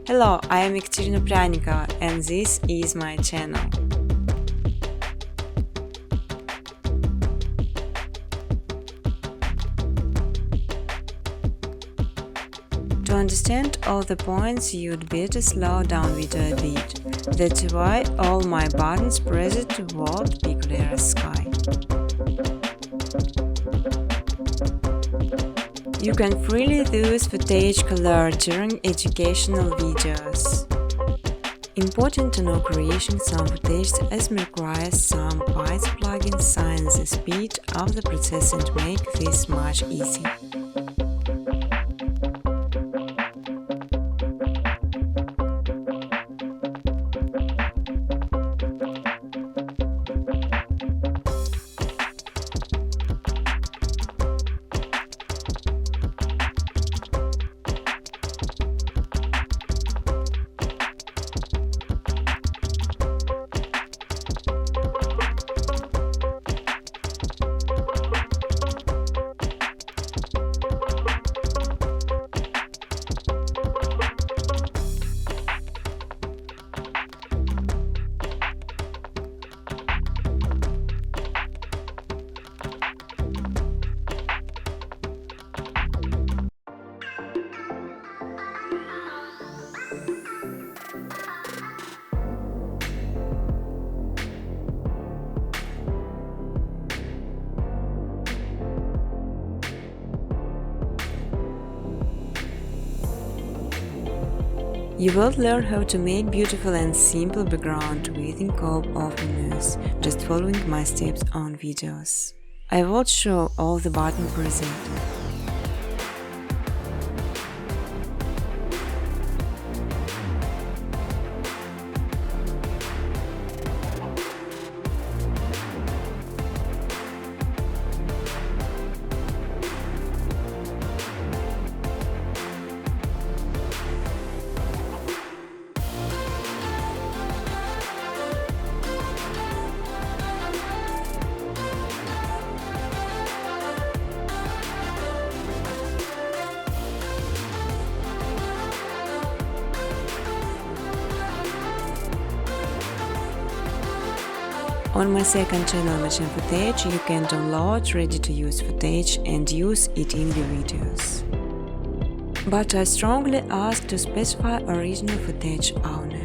Hello, I am Ekaterina Pryanikova and this is my channel. To understand all the points, you'd better slow down video a bit. That's why all my buttons pressed toward big clear sky. You can freely use footage color during educational videos. Important to know creation some footage as requires some Python plugins sign the speed of the process and make this much easier. You will learn how to make beautiful and simple background within scope of menus, just following my steps on videos. I will show all the buttons present. On my second channel Machine Footage, you can download ready-to-use footage and use it in your videos. But I strongly ask to specify original footage only.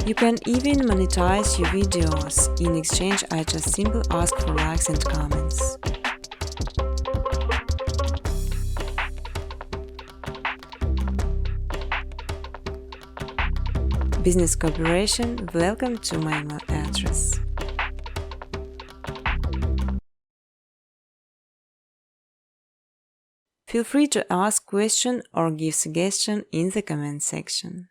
You can even monetize your videos. In exchange, I just simply ask for likes and comments. Business cooperation, welcome to my email address. Feel free to ask questions or give suggestions in the comment section.